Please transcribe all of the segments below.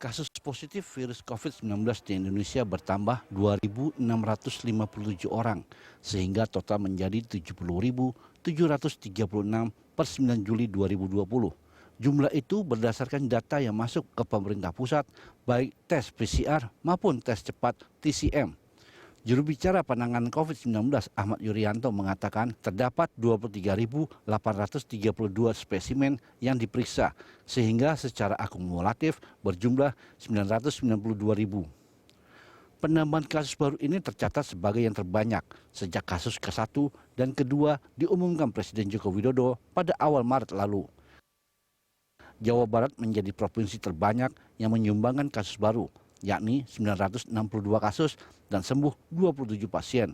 Kasus positif virus COVID-19 di Indonesia bertambah 2.657 orang, sehingga total menjadi 70.736 per 9 Juli 2020. Jumlah itu berdasarkan data yang masuk ke pemerintah pusat, baik tes PCR maupun tes cepat TCM. Juru bicara penanganan COVID-19 Ahmad Yuryanto mengatakan terdapat 23.832 spesimen yang diperiksa sehingga secara akumulatif berjumlah 992.000. Penambahan kasus baru ini tercatat sebagai yang terbanyak sejak kasus ke-1 dan ke-2 diumumkan Presiden Joko Widodo pada awal Maret lalu. Jawa Barat menjadi provinsi terbanyak yang menyumbangkan kasus baru, yakni 962 kasus dan sembuh 27 pasien.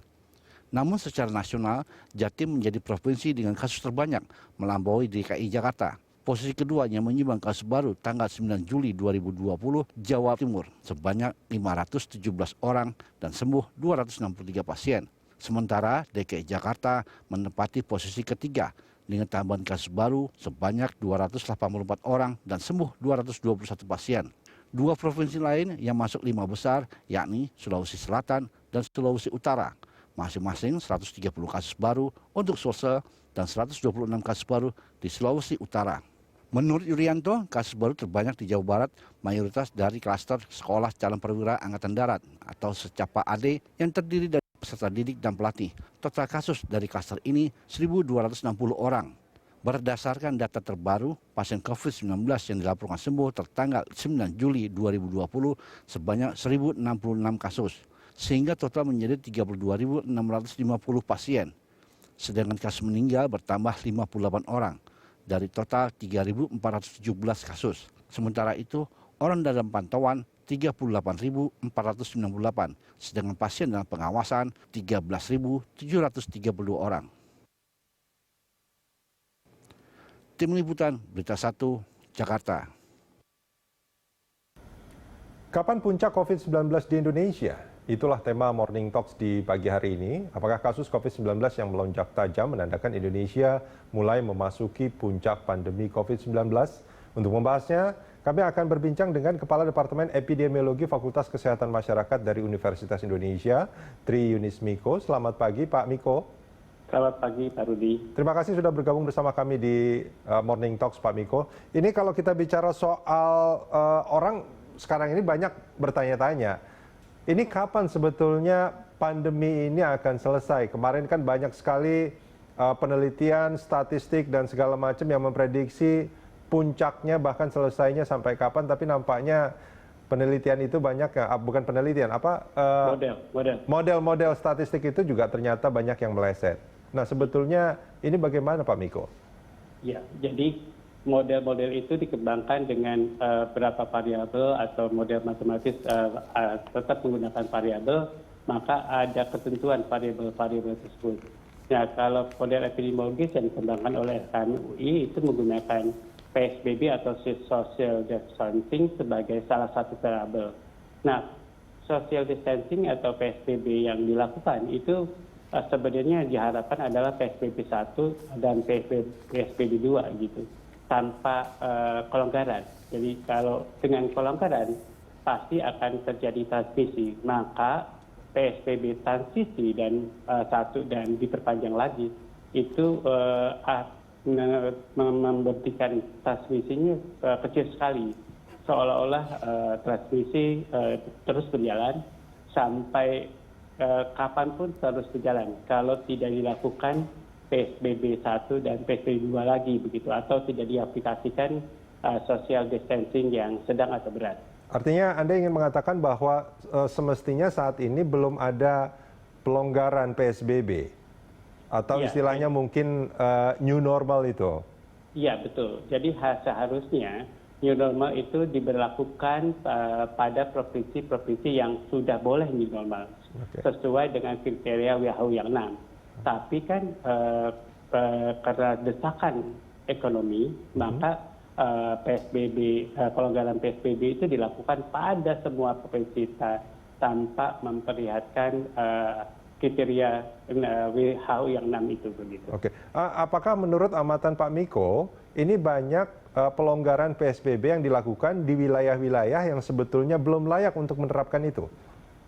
Namun secara nasional, Jatim menjadi provinsi dengan kasus terbanyak, melampaui DKI Jakarta. Posisi kedua yang menyumbang kasus baru tanggal 9 Juli 2020, Jawa Timur, sebanyak 517 orang dan sembuh 263 pasien. Sementara DKI Jakarta menempati posisi ketiga dengan tambahan kasus baru sebanyak 284 orang dan sembuh 221 pasien. Dua provinsi lain yang masuk 5 besar yakni Sulawesi Selatan dan Sulawesi Utara, masing-masing 130 kasus baru untuk Sulsel dan 126 kasus baru di Sulawesi Utara. Menurut Yuryanto, kasus baru terbanyak di Jawa Barat mayoritas dari klaster sekolah calon perwira Angkatan Darat atau secapa AD yang terdiri dari peserta didik dan pelatih. Total kasus dari klaster ini 1.260 orang. Berdasarkan data terbaru, pasien COVID-19 yang dilaporkan sembuh tertanggal 9 Juli 2020 sebanyak 1.066 kasus, sehingga total menjadi 32.650 pasien. Sedangkan kasus meninggal bertambah 58 orang, dari total 3.417 kasus. Sementara itu, orang dalam pantauan 38.498, sedangkan pasien dalam pengawasan 13.730 orang. Tim Liputan Berita 1, Jakarta. Kapan puncak COVID-19 di Indonesia? Itulah tema Morning Talks di pagi hari ini. Apakah kasus COVID-19 yang melonjak tajam menandakan Indonesia mulai memasuki puncak pandemi COVID-19? Untuk membahasnya, kami akan berbincang dengan Kepala Departemen Epidemiologi Fakultas Kesehatan Masyarakat dari Universitas Indonesia, Tri Yunis Miko. Selamat pagi, Pak Miko. Selamat pagi, Pak Rudi. Terima kasih sudah bergabung bersama kami di Morning Talks, Pak Miko. Ini kalau kita bicara soal orang sekarang ini banyak bertanya-tanya, ini kapan sebetulnya pandemi ini akan selesai? Kemarin kan banyak sekali penelitian, statistik, dan segala macam yang memprediksi puncaknya bahkan selesainya sampai kapan, tapi nampaknya penelitian itu banyak ya, bukan penelitian, model statistik itu juga ternyata banyak yang meleset. Nah, sebetulnya ini bagaimana, Pak Miko? Ya, jadi model-model itu dikembangkan dengan berapa variabel atau model matematis tetap menggunakan variabel, maka ada ketentuan variabel-variabel tersebut. Nah, kalau model epidemiologis yang dikembangkan oleh kami UI itu menggunakan PSBB atau social distancing sebagai salah satu variabel. Nah, social distancing atau PSBB yang dilakukan itu sebenarnya diharapkan adalah PSBB 1 dan PSBB 2 gitu, tanpa kelonggaran. Jadi kalau dengan kelonggaran pasti akan terjadi transmisi, maka PSBB transisi dan 1 dan diperpanjang lagi itu membuktikan transmisinya kecil sekali, seolah-olah transmisi terus berjalan sampai kapanpun terus berjalan kalau tidak dilakukan PSBB 1 dan PSBB 2 lagi begitu, atau tidak diaplikasikan social distancing yang sedang atau berat. Artinya Anda ingin mengatakan bahwa semestinya saat ini belum ada pelonggaran PSBB atau istilahnya mungkin new normal itu? Iya, betul. Jadi seharusnya new normal itu diberlakukan pada provinsi-provinsi yang sudah boleh new normal, sesuai dengan kriteria WHO yang 6. Tapi kan karena desakan ekonomi, maka PSBB, pelonggaran PSBB itu dilakukan pada semua provinsi tanpa memperlihatkan kriteria WHO yang 6 itu begitu. Oke, apakah menurut amatan Pak Miko ini banyak pelonggaran PSBB yang dilakukan di wilayah-wilayah yang sebetulnya belum layak untuk menerapkan itu?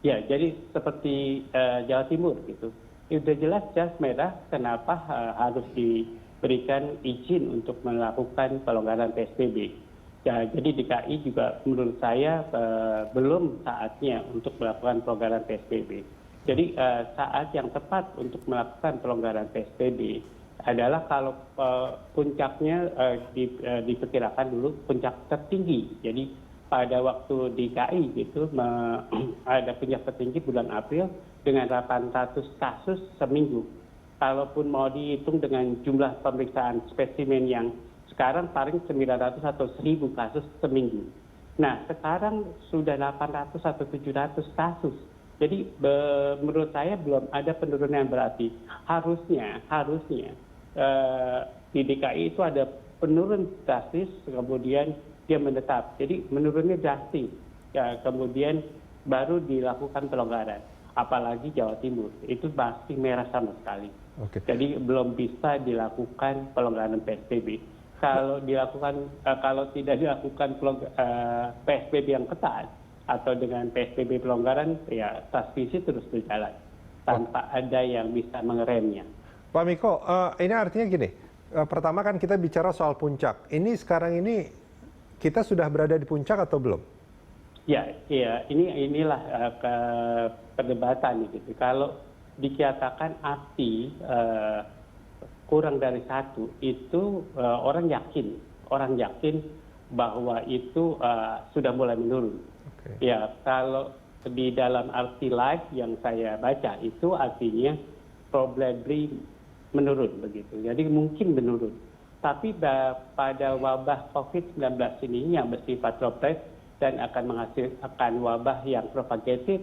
Ya, jadi seperti Jawa Timur gitu. Sudah jelas merah, kenapa harus diberikan izin untuk melakukan pelonggaran PSBB. Ya, jadi DKI juga menurut saya belum saatnya untuk melakukan pelonggaran PSBB. Jadi saat yang tepat untuk melakukan pelonggaran PSBB adalah kalau puncaknya diperkirakan dulu puncak tertinggi. Jadi pada waktu DKI gitu ada puncak tertinggi bulan April dengan 800 kasus seminggu. Kalaupun mau dihitung dengan jumlah pemeriksaan spesimen yang sekarang paling 900 atau 1000 kasus seminggu. Nah, sekarang sudah 800 atau 700 kasus. Jadi menurut saya belum ada penurunan yang berarti. Harusnya di DKI itu ada penurunan drastis, kemudian dia menetap. Jadi menurunnya drastis, ya, kemudian baru dilakukan pelonggaran. Apalagi Jawa Timur, itu masih merah sama sekali. Oke. Jadi belum bisa dilakukan pelonggaran PSBB. Kalau tidak dilakukan PSBB yang ketat, atau dengan PSBB pelonggaran, ya transmisi terus berjalan tanpa ada yang bisa mengeremnya. Pak Miko, ini artinya gini, pertama kan kita bicara soal puncak. Ini sekarang ini kita sudah berada di puncak atau belum? Ya, inilah perdebatan gitu. Kalau dikatakan api kurang dari 1, itu orang yakin bahwa itu sudah mulai menurun. Okay. Ya, kalau di dalam arti live yang saya baca itu artinya probably menurun begitu. Jadi mungkin menurun. Tapi pada wabah COVID-19 ini yang bersifat droplet dan akan menghasilkan wabah yang propagated,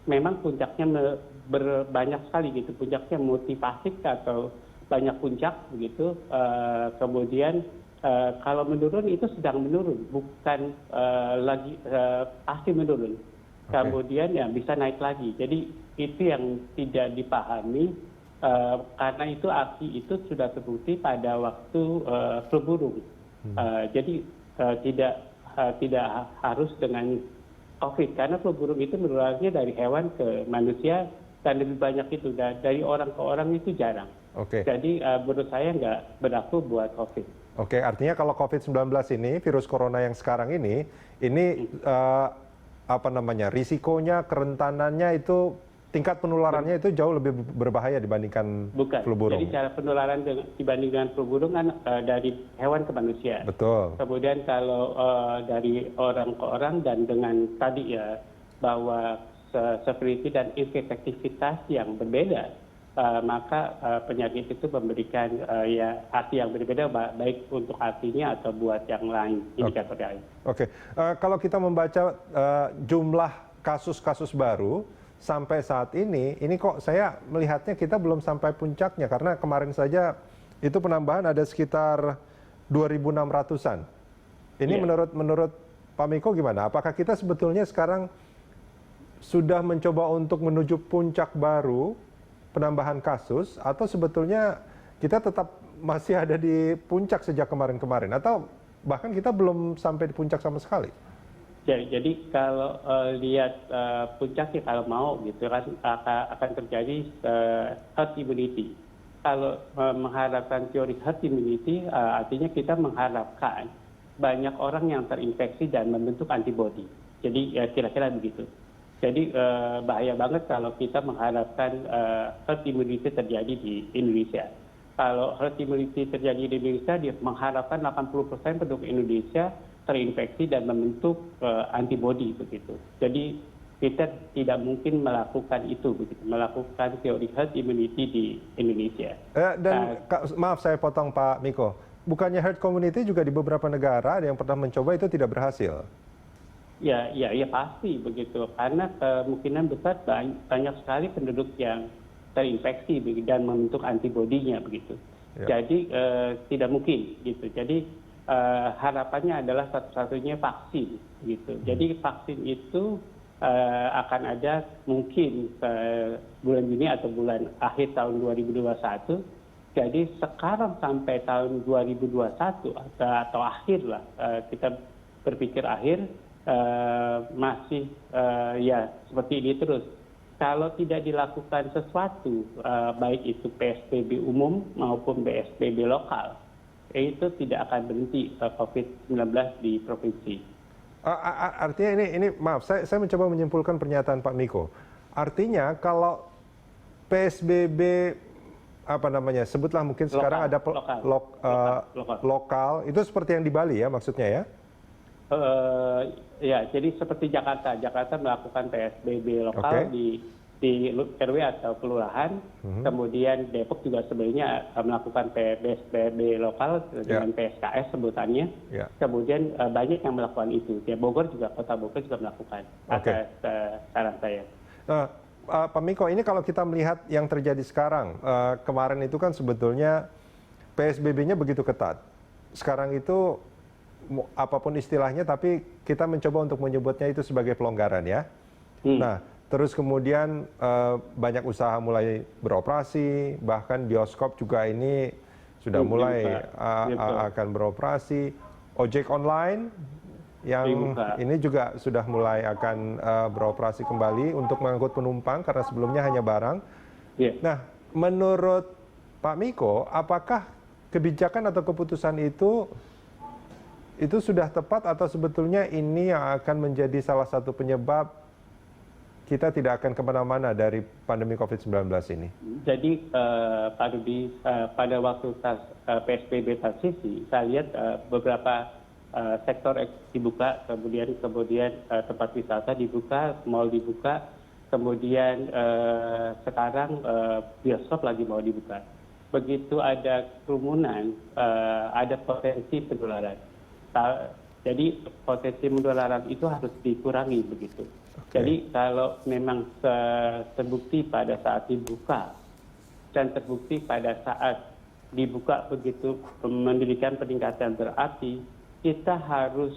memang puncaknya banyak sekali gitu. Puncaknya multifasik atau banyak puncak begitu. Kemudian kalau menurun itu sedang menurun, bukan lagi pasti menurun. Okay. Kemudian ya bisa naik lagi. Jadi itu yang tidak dipahami karena itu api itu sudah terbukti pada waktu flu burung. Jadi tidak harus dengan COVID karena flu burung itu menularnya dari hewan ke manusia dan lebih banyak itu dari orang ke orang itu jarang. Okay. Jadi menurut saya nggak berlaku buat COVID. Oke, artinya kalau COVID-19 ini, virus corona yang sekarang ini risikonya, kerentanannya itu, tingkat penularannya itu jauh lebih berbahaya dibandingkan flu burung. Jadi cara penularan dibandingkan flu burung kan dari hewan ke manusia. Betul. Kemudian kalau dari orang ke orang dan dengan tadi ya bahwa severity dan efektivitas yang berbeda. Maka penyakit itu memberikan arti yang berbeda baik untuk artinya atau buat yang lain, indikator lain. Oke, kalau kita membaca jumlah kasus-kasus baru sampai saat ini kok saya melihatnya kita belum sampai puncaknya karena kemarin saja itu penambahan ada sekitar 2.600-an. Ini menurut Pak Miko gimana? Apakah kita sebetulnya sekarang sudah mencoba untuk menuju puncak baru penambahan kasus atau sebetulnya kita tetap masih ada di puncak sejak kemarin-kemarin atau bahkan kita belum sampai di puncak sama sekali? Jadi kalau lihat puncaknya kalau mau gitu kan akan terjadi herd immunity. Kalau mengharapkan teori herd immunity artinya kita mengharapkan banyak orang yang terinfeksi dan membentuk antibodi. Jadi kira-kira begitu. Jadi bahaya banget kalau kita mengharapkan herd immunity terjadi di Indonesia. Kalau herd immunity terjadi di Indonesia, dia mengharapkan 80% penduduk Indonesia terinfeksi dan membentuk antibodi begitu. Jadi kita tidak mungkin melakukan itu, begitu, melakukan teori herd immunity di Indonesia. Maaf saya potong Pak Miko, bukannya herd community juga di beberapa negara yang pernah mencoba itu tidak berhasil? Ya pasti begitu, karena kemungkinan besar banyak sekali penduduk yang terinfeksi dan membentuk antibodinya begitu. Ya. Jadi tidak mungkin gitu. Jadi harapannya adalah satu-satunya vaksin gitu. Jadi vaksin itu akan ada mungkin bulan Juni atau bulan akhir tahun 2021. Jadi sekarang sampai tahun 2021 atau akhir lah, kita berpikir akhir, masih ya seperti ini terus. Kalau tidak dilakukan sesuatu, baik itu PSBB umum maupun PSBB lokal, itu tidak akan berhenti COVID-19 di provinsi. Artinya ini maaf, saya mencoba menyimpulkan pernyataan Pak Miko. Artinya kalau PSBB sebutlah mungkin lokal, sekarang ada lokal, itu seperti yang di Bali ya maksudnya ya? Ya, jadi seperti Jakarta melakukan PSBB lokal di RW atau kelurahan, kemudian Depok juga sebenarnya melakukan PSBB lokal dengan PSKS sebutannya, kemudian banyak yang melakukan itu. Ya, Kota Bogor juga melakukan. Atas saran saya. Pak Miko, ini kalau kita melihat yang terjadi sekarang, kemarin itu kan sebetulnya PSBB-nya begitu ketat. Sekarang itu apapun istilahnya, tapi kita mencoba untuk menyebutnya itu sebagai pelonggaran ya. Nah, terus kemudian banyak usaha mulai beroperasi, bahkan bioskop juga ini sudah mulai akan beroperasi. Ojek online yang ini juga sudah mulai akan beroperasi kembali untuk mengangkut penumpang karena sebelumnya hanya barang. Nah, menurut Pak Miko, apakah kebijakan atau keputusan itu sudah tepat atau sebetulnya ini yang akan menjadi salah satu penyebab kita tidak akan kemana-mana dari pandemi COVID-19 ini? Jadi Pak Rudi, pada waktu PSBB transisi, saya lihat beberapa sektor dibuka, kemudian tempat wisata dibuka, mal dibuka, kemudian sekarang bioskop lagi mau dibuka. Begitu ada kerumunan, ada potensi penularan. Jadi potensi penularan itu harus dikurangi begitu. Jadi kalau memang terbukti pada saat dibuka dan terbukti pada saat dibuka begitu mendirikan peningkatan berarti, kita harus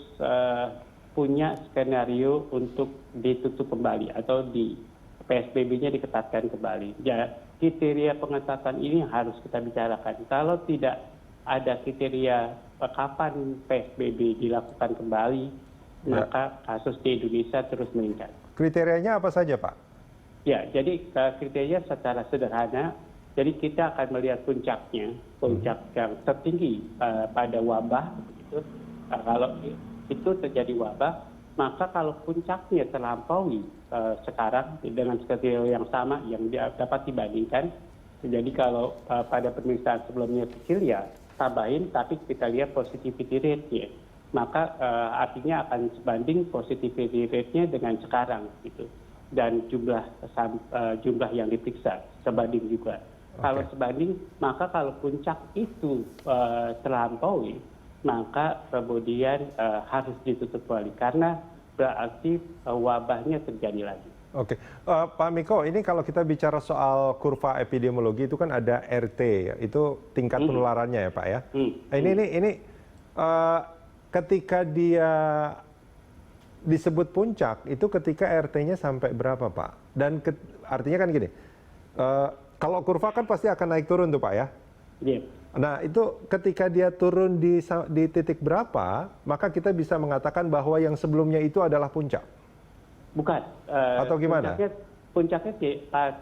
punya skenario untuk ditutup kembali atau di PSBB-nya diketatkan kembali. Ya, kriteria pengetatan ini harus kita bicarakan. Kalau tidak ada kriteria kapan PSBB dilakukan kembali, maka kasus di Indonesia terus meningkat. Kriterianya apa saja, Pak? Ya, jadi kriteria secara sederhana, jadi kita akan melihat puncak yang tertinggi pada wabah, begitu. Kalau itu terjadi wabah, maka kalau puncaknya terlampaui sekarang dengan skenario yang sama yang dapat dibandingkan, jadi kalau pada pemeriksaan sebelumnya kecil ya tambahin, tapi kita lihat positivity rate-nya, maka artinya akan sebanding positivity rate-nya dengan sekarang gitu, dan jumlah yang diperiksa sebanding juga. Kalau sebanding, maka kalau puncak itu terlampaui, maka kemudian harus ditutup kembali karena berarti wabahnya terjadi lagi. Oke, Pak Miko, ini kalau kita bicara soal kurva epidemiologi itu kan ada RT, ya, itu tingkat penularannya ya Pak ya. Ini ketika dia disebut puncak itu ketika RT-nya sampai berapa Pak? Dan artinya kan gini, kalau kurva kan pasti akan naik turun tuh Pak ya. Iya. Nah itu ketika dia turun di titik berapa, maka kita bisa mengatakan bahwa yang sebelumnya itu adalah puncak. Bukan. Atau gimana? Puncaknya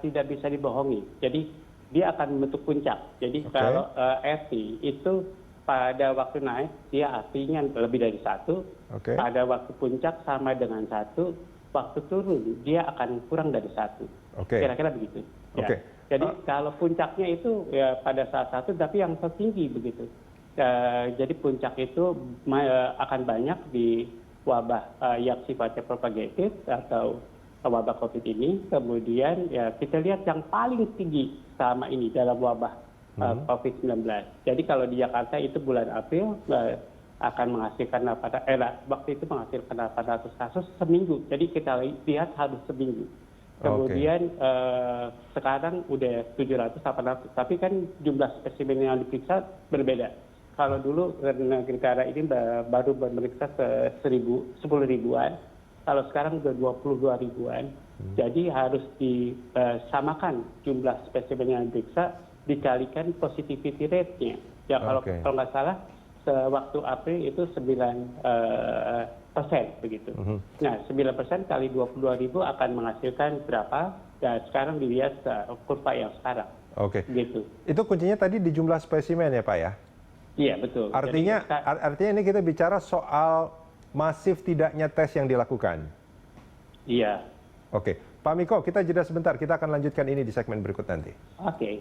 tidak bisa dibohongi. Jadi dia akan membentuk puncak. Jadi kalau RT itu pada waktu naik dia artinya lebih dari 1. Pada waktu puncak sama dengan 1. Waktu turun dia akan kurang dari 1. Kira-kira begitu. Ya. Jadi kalau puncaknya itu ya pada saat 1, tapi yang tertinggi begitu. Jadi puncak itu akan banyak di wabah yang sifatnya propagated atau wabah COVID ini. Kemudian ya kita lihat yang paling tinggi sama ini dalam wabah COVID-19. Jadi kalau di Jakarta itu bulan April akan menghasilkan waktu itu menghasilkan 800 kasus seminggu. Jadi kita lihat harus seminggu. Kemudian sekarang udah 700, 800, tapi kan jumlah spesimen yang diperiksa berbeda. Kalau dulu negara ini baru memeriksa 10 ribuan, kalau sekarang udah 22 ribuan, jadi harus disamakan jumlah spesimen yang diperiksa dikalikan positivity rate-nya. Ya kalau nggak salah sewaktu April itu 9% begitu. Nah 9% kali 22 ribu akan menghasilkan berapa? Dan sekarang dilihat kurva yang sekarang. Oke. Gitu. Itu kuncinya tadi di jumlah spesimen ya Pak ya? Iya betul. Artinya ini kita bicara soal masif tidaknya tes yang dilakukan. Iya. Oke, Pak Miko, kita jeda sebentar. Kita akan lanjutkan ini di segmen berikut nanti. Oke.